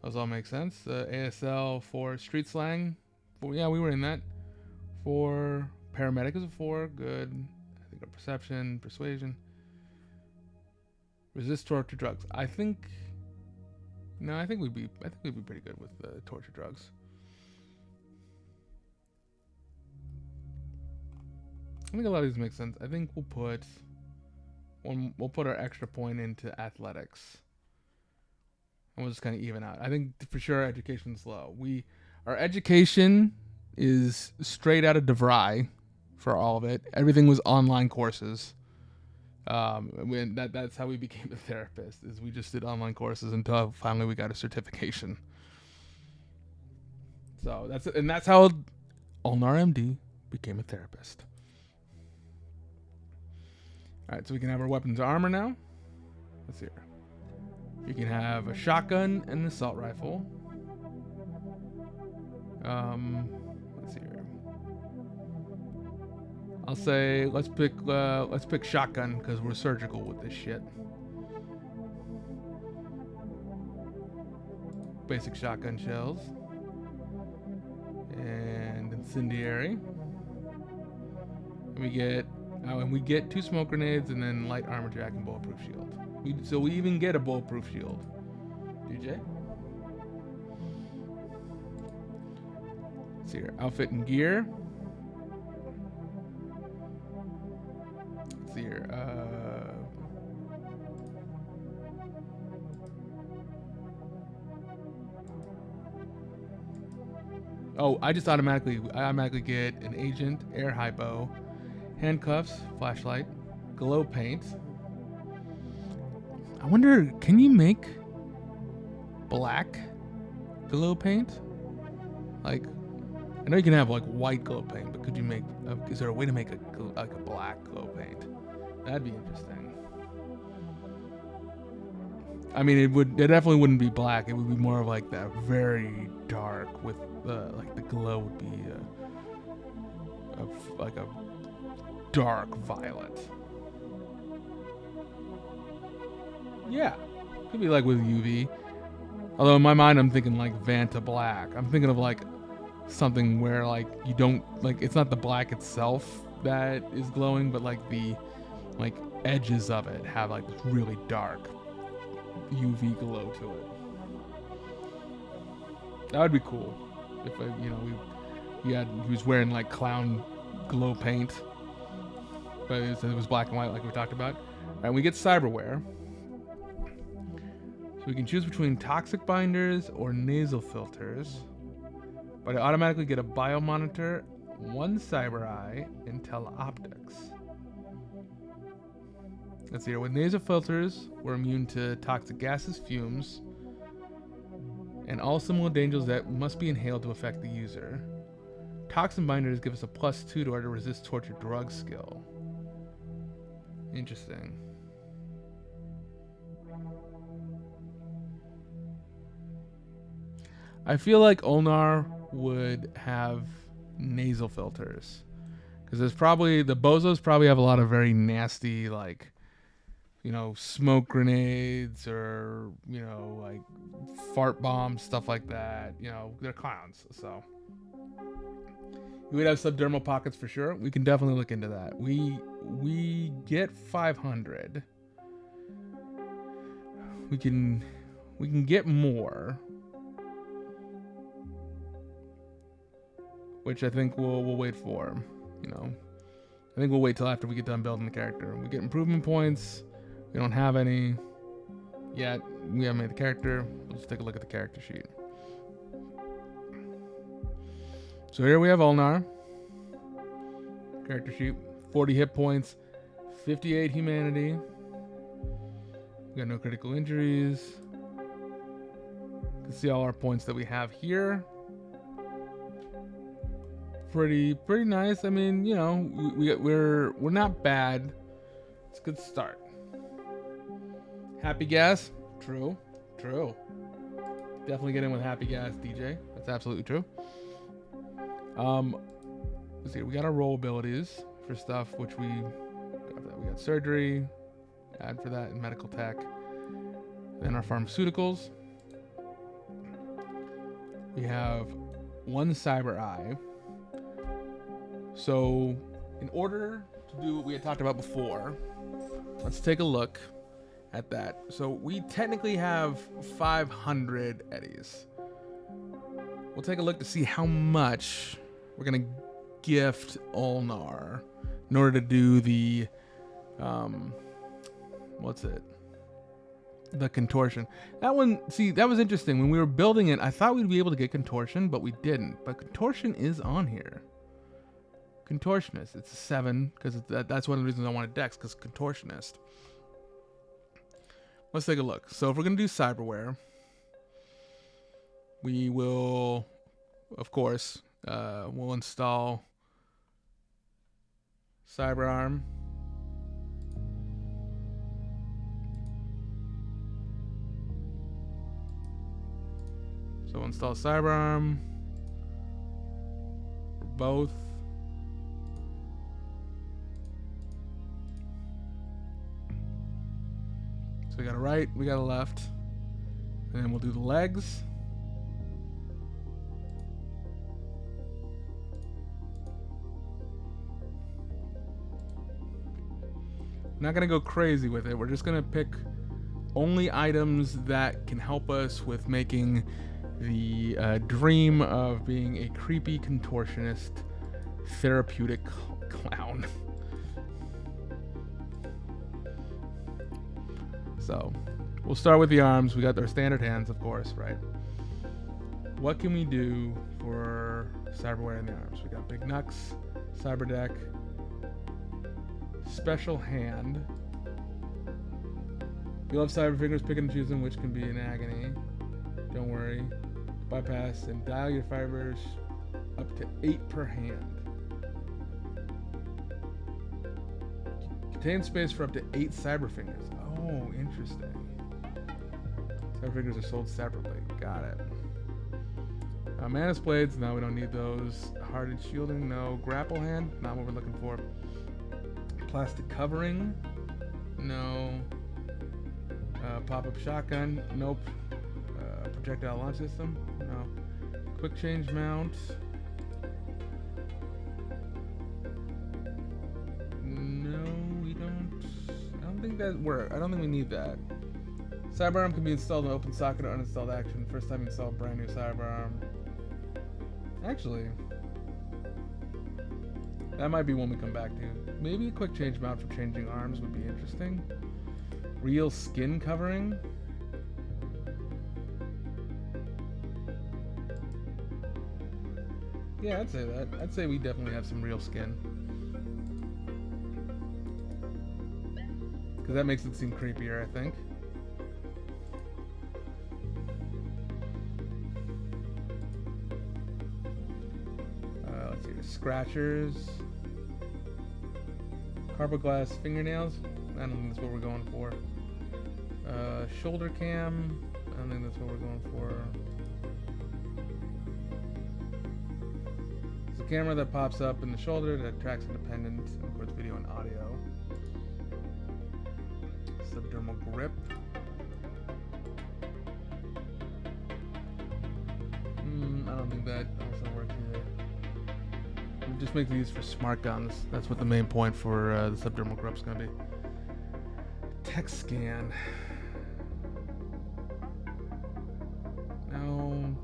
Those all make sense. ASL for street slang. Yeah, we were in that. For paramedic is a 4, good. I think perception, persuasion. Resist torture drugs. I think we'd be pretty good with torture drugs. I think a lot of these make sense. I think we'll put our extra point into athletics. And we'll just kind of even out. I think for sure our education's low. Our education is straight out of DeVry for all of it. Everything was online courses. That's how we became a therapist, is we just did online courses until finally we got a certification. So that's how Ulnar MD became a therapist. Alright, so we can have our weapons armor now. Let's see here. You can have a shotgun and an assault rifle. Let's see here. I'll say let's pick shotgun because we're surgical with this shit. Basic shotgun shells. And incendiary. And we get 2 smoke grenades and then light armor jack and bulletproof shield. So we even get a bulletproof shield. DJ? Let's see here. Outfit and gear. Let's see here. I automatically get an agent, air hypo, handcuffs, flashlight, glow paint. I wonder, can you make black glow paint? Like, I know you can have like white glow paint, but could you make? Is there a way to make a black glow paint? That'd be interesting. I mean, it definitely wouldn't be black. It would be more of like that very dark with like the glow would be like a dark violet. Yeah, could be like with UV. Although in my mind I'm thinking like Vanta black. I'm thinking of like something where like you don't like it's not the black itself that is glowing, but like the edges of it have like this really dark UV glow to it. That would be cool if he was wearing like clown glow paint. but it was black and white like we talked about. And we get cyberware. So we can choose between toxic binders or nasal filters. But I automatically get a biomonitor, 1 cyber eye, and teleoptics. Let's see here. With nasal filters, we're immune to toxic gases, fumes, and all similar dangers that must be inhaled to affect the user. Toxin binders give us a +2 to our resist torture drug skill. Interesting. I feel like Ulnar would have nasal filters. Because there's probably, the bozos probably have a lot of very nasty, like, you know, smoke grenades or, you know, like fart bombs, stuff like that. You know, they're clowns, so. We would have subdermal pockets for sure. We can definitely look into that. We get 500. We can get more, which I think we'll wait for. You know, I think we'll wait till after we get done building the character. We get improvement points. We don't have any yet. We haven't made the character. Let's take a look at the character sheet. So here we have Ulnar. Character sheet. 40 hit points. 58 humanity. We got no critical injuries. You can see all our points that we have here. Pretty nice. I mean, you know, we're not bad. It's a good start. Happy gas. True. Definitely get in with happy gas, DJ. That's absolutely true. Let's see. We got our roll abilities for stuff, which we got surgery. Add for that in medical tech. Then our pharmaceuticals. We have 1 cyber eye. So, in order to do what we had talked about before, let's take a look at that. So, we technically have 500 eddies. We'll take a look to see how much we're going to gift Ulnar in order to do the, the contortion. That one, see, that was interesting. When we were building it, I thought we'd be able to get contortion, but we didn't. But contortion is on here. Contortionist. It's a 7 because that's one of the reasons I wanted Dex, because contortionist. Let's take a look. So if we're going to do cyberware, we will, of course, we'll install CyberArm. So install CyberArm for both. So we got a right, we got a left, and then we'll do the legs. Not gonna go crazy with it. We're just gonna pick only items that can help us with making the dream of being a creepy contortionist therapeutic clown. So we'll start with the arms. We got our standard hands, of course, right? What can we do for cyberware in the arms? We got big knucks, cyber deck, special hand. You'll have cyber fingers, pick and choose them, which can be in agony. Don't worry. Bypass and dial your fibers up to 8 per hand. Contain space for up to 8 cyber fingers. Oh, interesting. Cyber fingers are sold separately. Got it. Manus blades, no, we don't need those. Hardened shielding, no. Grapple hand, not what we're looking for. Plastic covering, no. Pop-up shotgun, nope. Projectile launch system, no. Quick change mount. No, we don't. I don't think that works. I don't think we need that. CyberArm can be installed in open socket or uninstalled action. First time you install a brand new CyberArm. Actually, That might be one we come back to. Maybe a quick change mount for changing arms would be interesting. Real skin covering. Yeah, I'd say that. I'd say we definitely have some real skin. Because that makes it seem creepier, I think. Let's see. Scratchers. Carboglass fingernails. I don't think that's what we're going for. Shoulder cam. I don't think that's what we're going for. It's a camera that pops up in the shoulder that tracks independent, and of course video and audio. Subdermal grip. I don't think that also works either. We just make these for smart guns. That's what the main point for the subdermal grip's gonna be. Text scan. No.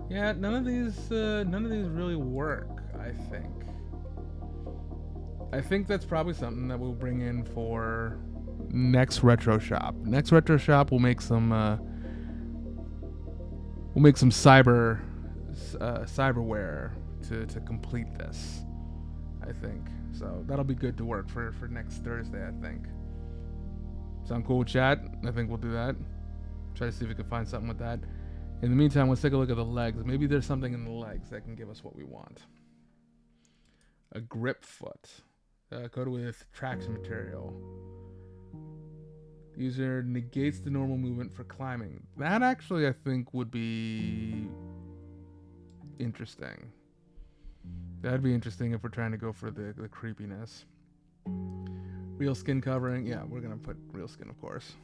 Yeah, none of these really work, I think. I think that's probably something that we'll bring in for next retro shop. Next retro shop we'll make some cyberware to complete this, I think. So that'll be good to work for next Thursday, I think. Sound cool, chat? I think we'll do that. Try to see if we can find something with that. In the meantime, let's take a look at the legs. Maybe there's something in the legs that can give us what we want. A grip foot. Coated with traction material. The user negates the normal movement for climbing. That actually, I think, would be interesting. That'd be interesting if we're trying to go for the creepiness. Real skin covering. Yeah, we're going to put real skin, of course.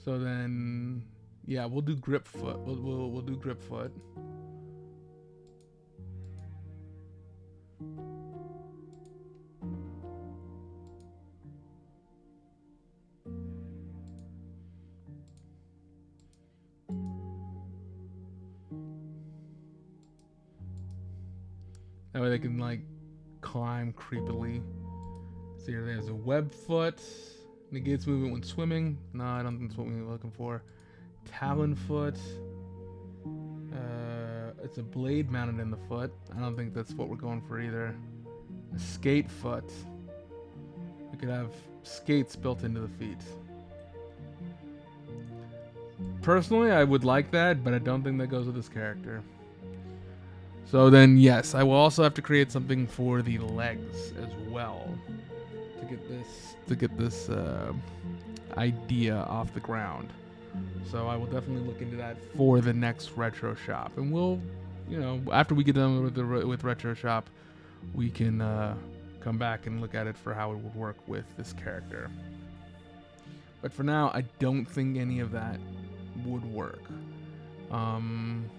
So then, yeah, we'll do grip foot. We'll do grip foot. That way they can like climb creepily. So here there's a web foot. Negates movement when swimming. No, I don't think that's what we were looking for. Talon foot. It's a blade mounted in the foot. I don't think that's what we're going for either. A skate foot. We could have skates built into the feet. Personally, I would like that, but I don't think that goes with this character. So then, yes, I will also have to create something for the legs as well to get this idea off the ground. So I will definitely look into that for the next retro shop, and we'll, after we get done with retro shop, we can come back and look at it for how it would work with this character. But for now, I don't think any of that would work. I mean,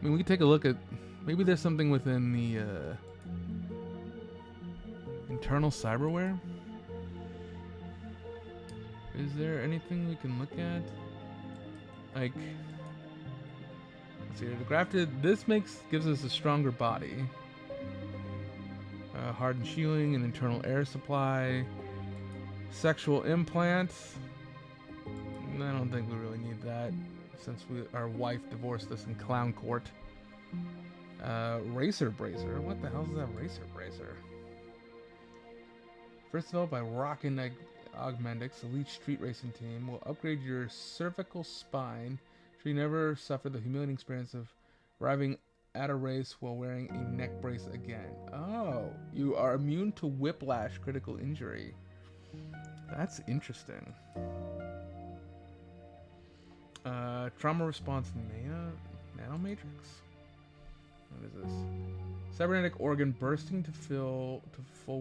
we could take a look at. Maybe there's something within the internal cyberware. Is there anything we can look at? Like, let's see here. The grafted. This gives us a stronger body. Hardened shielding, an internal air supply, sexual implants. I don't think we really need that since our wife divorced us in clown court. Racer bracer. What the hell is that racer bracer? First developed by Rockin' Augmentics, elite street racing team, will upgrade your cervical spine so you never suffer the humiliating experience of arriving at a race while wearing a neck brace again. Oh, you are immune to whiplash critical injury. That's interesting. Trauma response nanomatrix? What is this? Cybernetic organ bursting to full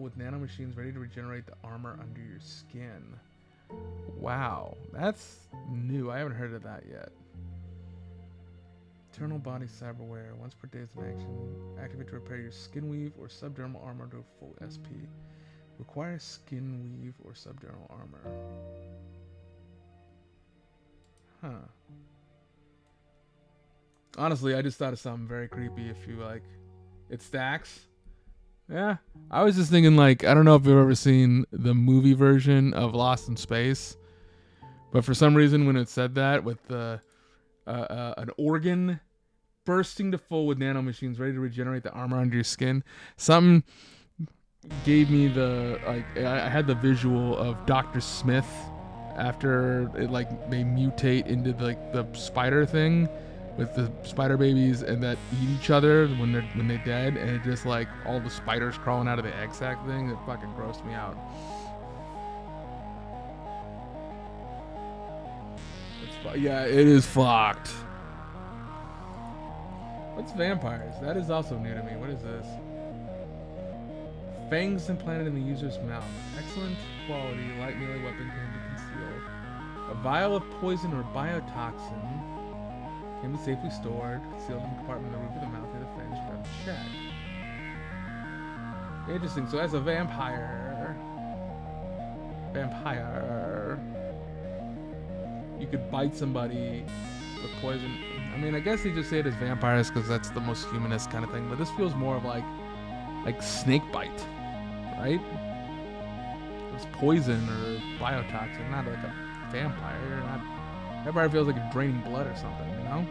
with nanomachines ready to regenerate the armor under your skin. Wow, that's new. I haven't heard of that yet. Eternal body cyberware. Once per day is in action. Activate to repair your skin weave or subdermal armor to full SP. Requires skin weave or subdermal armor. Huh. Honestly, I just thought of something very creepy. If you like, it stacks. Yeah. I was just thinking, like, I don't know if you've ever seen the movie version of Lost in Space, but for some reason, when it said that with the an organ bursting to full with nanomachines ready to regenerate the armor under your skin, something gave me the I had the visual of Dr. Smith after it, like, they mutate into the spider thing with the spider babies and that eat each other when they dead, and it just like all the spiders crawling out of the egg sac thing. It fucking grossed me out. Yeah, it is fucked. What's vampires? That is also new to me. What is this? Fangs implanted in the user's mouth. Excellent quality. Light melee weapon can be concealed. A vial of poison or biotoxin can be safely stored, concealed in the compartment of the roof of the mouth near the fangs. You have to check. Interesting. So as a vampire, you could bite somebody with poison. I mean, I guess they just say it as vampires because that's the most humanist kind of thing. But this feels more of like snake bite, right? It's poison or biotoxin, not like a vampire. Vampire feels like it's draining blood or something, you know?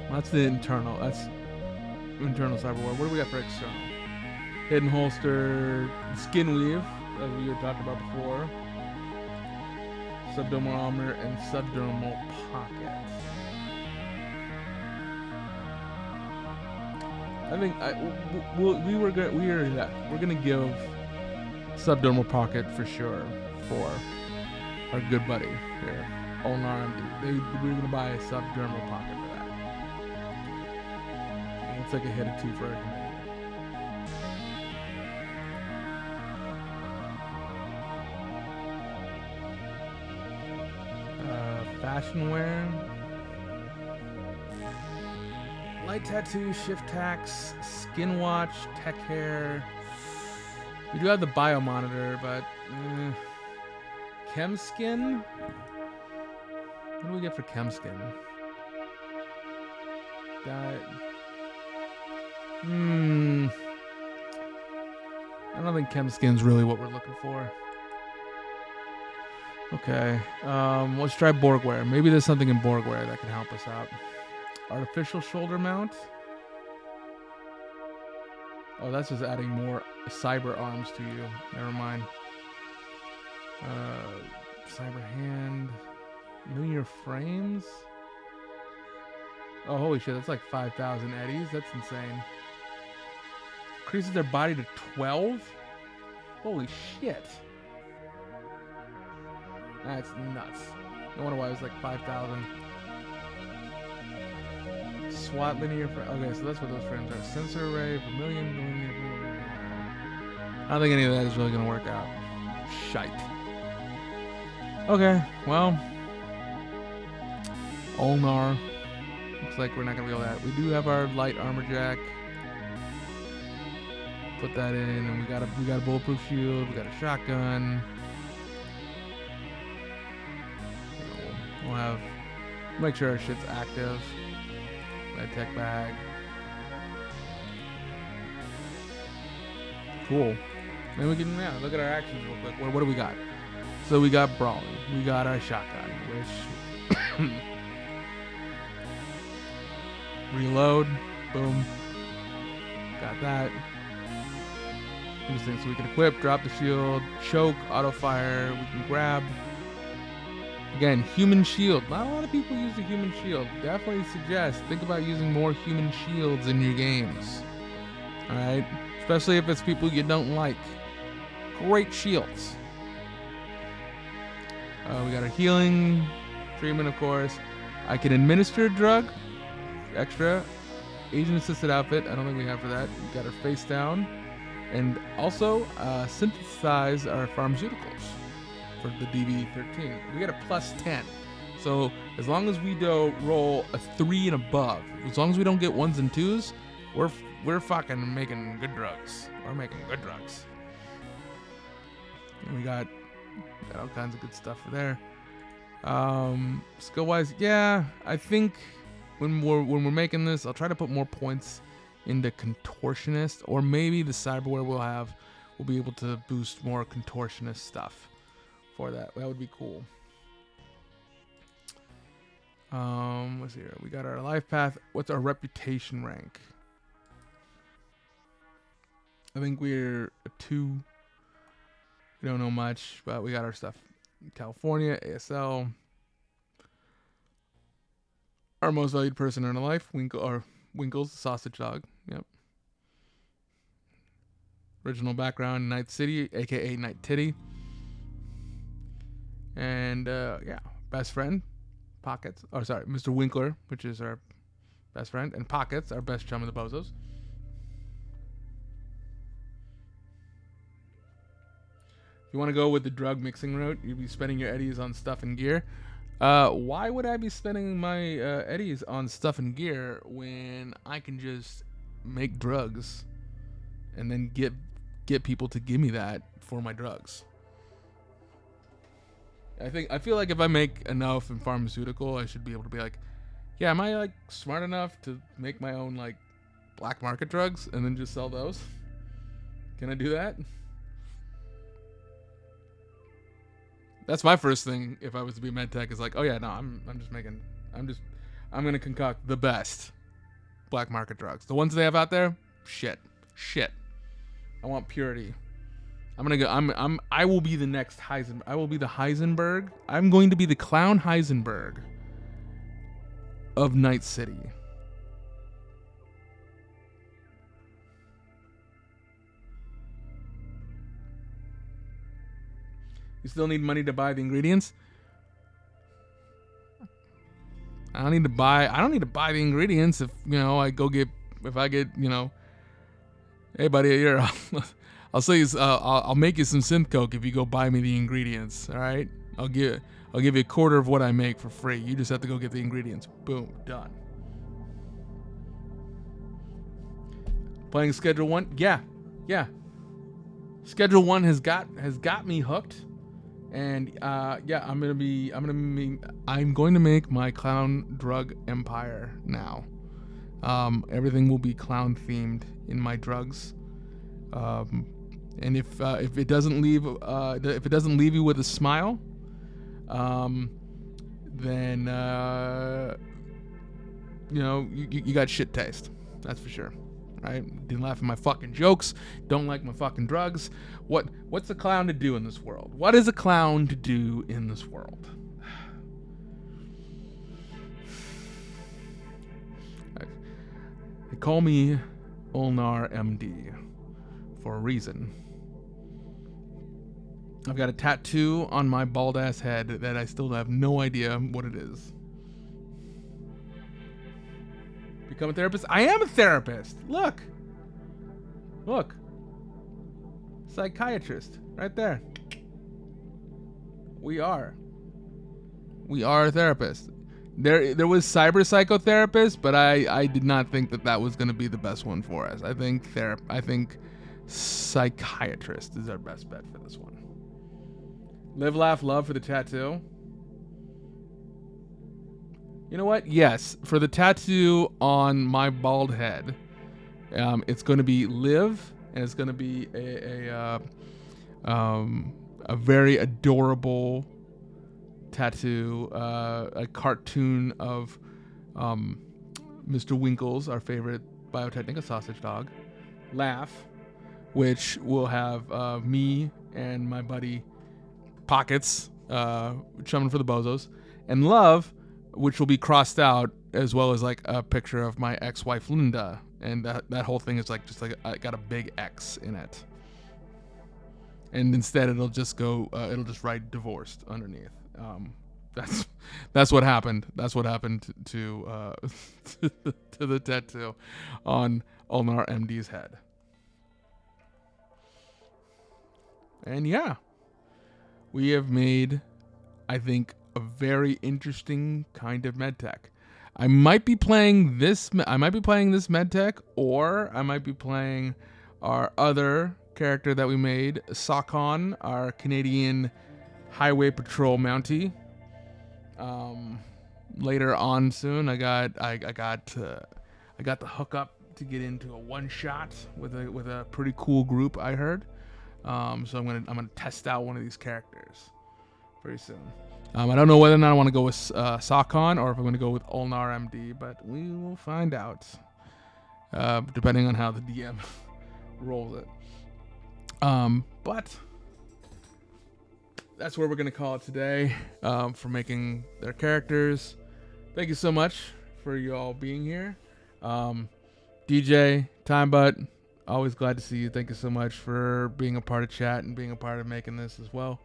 Well, that's the internal. That's internal cyber war. What do we got for external? Hidden holster, skin weave, as we were talking about before. Subdermal armor and subdermal pocket. I think we're gonna give subdermal pocket for sure for our good buddy here, Ulnar MD. We're gonna buy a subdermal pocket for that. It's like a hit of 2 for our community. Fashion wear. Light tattoo, shift tax, skin watch, tech hair. We do have the bio monitor, but chem skin. What do we get for chem skin? That. I don't think chem skin's really what we're looking for. Okay, let's try Borgware. Maybe there's something in Borgware that can help us out. Artificial shoulder mount. Oh, that's just adding more cyber arms to you. Never mind. Cyber hand. Linear frames. Oh, holy shit, that's like 5,000 eddies. That's insane. Increases their body to 12? Holy shit. That's nuts. No wonder why it was like 5,000. SWAT linear frame. Okay, so that's what those frames are. Sensor array, vermilion. I don't think any of that is really going to work out. Shite. Okay, well. Ulnar. Looks like we're not going to be able to that. We do have our light armor jack. Put that in, and we got a bulletproof shield. We got a shotgun. We'll have, make sure our shit's active. Med tech bag. Cool. Then we can look at our actions real quick. What do we got? So we got brawling. We got our shotgun, which reload. Boom. Got that. Interesting. So we can equip, drop the shield, choke, auto fire. We can grab. Again, human shield. Not a lot of people use the human shield. Definitely suggest, think about using more human shields in your games. Alright? Especially if it's people you don't like. Great shields. We got our healing treatment, of course. I can administer a drug. Extra. Agent assisted outfit. I don't think we have for that. We got our face down. And also, synthesize our pharmaceuticals. For the DV13, we get a plus 10. So as long as we roll a 3 and above, as long as we don't get 1s and 2s, we're fucking making good drugs. We're making good drugs. And we got all kinds of good stuff for there. Skill wise, yeah, I think when we're making this, I'll try to put more points into contortionist, or maybe the cyberware we'll be able to boost more contortionist stuff for that. That would be cool. Let's see here. We got our life path. What's our reputation rank? I think we're a 2. We don't know much, but we got our stuff. California, ASL. Our most valued person in our life, Winkles, the sausage dog. Yep. Original background, Night City, aka Night Titty. And yeah, best friend, Pockets. Oh, sorry, Mr. Winkler, which is our best friend, and Pockets, our best chum of the bozos. If you want to go with the drug mixing route, you'd be spending your eddies on stuff and gear. Why would I be spending my eddies on stuff and gear when I can just make drugs and then get people to give me that for my drugs? I feel like if I make enough in pharmaceutical, I should be able to be like, yeah, am I like smart enough to make my own like black market drugs and then just sell those? Can I do that? That's my first thing if I was to be medtech is like, oh yeah, no, I'm gonna concoct the best black market drugs. The ones they have out there, shit. I want purity. I will be the next Heisenberg. I will be the Heisenberg. I'm going to be the clown Heisenberg of Night City. You still need money to buy the ingredients? I don't need to buy the ingredients if, hey buddy, here, I'll sell you. I'll make you some synth coke if you go buy me the ingredients. All right, I'll give you a quarter of what I make for free. You just have to go get the ingredients. Boom, done. Playing Schedule 1, yeah. Schedule 1 has got me hooked, and yeah, I'm going to make my clown drug empire now. Everything will be clown themed in my drugs. And if it doesn't leave you with a smile, then you got shit taste. That's for sure. Right? Didn't laugh at my fucking jokes. Don't like my fucking drugs. What's a clown to do in this world? What is a clown to do in this world? They call me Ulnar MD for a reason. I've got a tattoo on my bald ass head that I still have no idea what it is. Become a therapist? I am a therapist. Look. Psychiatrist right there. We are a therapist. There was cyber psychotherapist, but I did not think that was going to be the best one for us. I think psychiatrist is our best bet for this one. Live, laugh, love for the tattoo. You know what? Yes, for the tattoo on my bald head, it's going to be live, and it's going to be a very adorable tattoo, a cartoon of Mr. Winkles, our favorite Biotechnica sausage dog. Laugh, which will have me and my buddy Pockets chumming for the bozos, and love, which will be crossed out, as well as like a picture of my ex-wife Linda, and that whole thing is like just like got a big X in it, and instead it'll just write divorced underneath. That's what happened. That's what happened to to the tattoo on Ulnar MD's head. And yeah, we have made, I think, a very interesting kind of medtech. I might be playing this medtech, or I might be playing our other character that we made, Sakon, our Canadian Highway Patrol Mountie. later on soon. I got the hookup to get into a one shot with a pretty cool group I heard. So I'm gonna test out one of these characters very soon. I don't know whether or not I want to go with Sakon or if I'm going to go with Ulnar MD, but we will find out depending on how the DM rolls it. But that's where we're going to call it today for making their characters. Thank you so much for you all being here. DJ, TimeButt, always glad to see you. Thank you so much for being a part of chat and being a part of making this as well.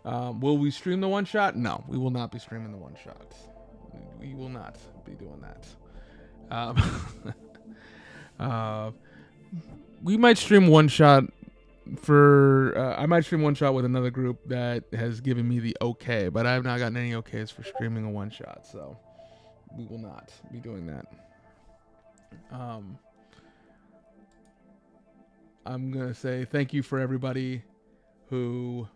Will we stream the one shot? No, we will not be streaming the one shot. We will not be doing that. We might stream one shot for. I might stream one shot with another group that has given me the okay, but I have not gotten any okays for streaming a one shot, so we will not be doing that. I'm gonna say thank you for everybody who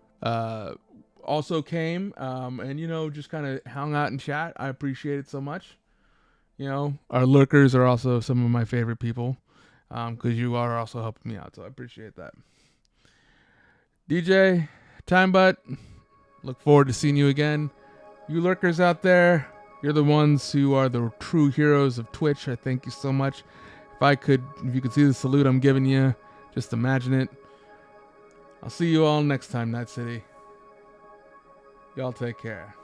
also came and just kind of hung out and chat. I appreciate it so much. Our lurkers are also some of my favorite people because you are also helping me out, so I appreciate that. DJ, TimeButt, look forward to seeing you again. You lurkers out there, you're the ones who are the true heroes of Twitch. I thank you so much. If you could see the salute I'm giving you, just imagine it. I'll see you all next time, Night City. Y'all take care.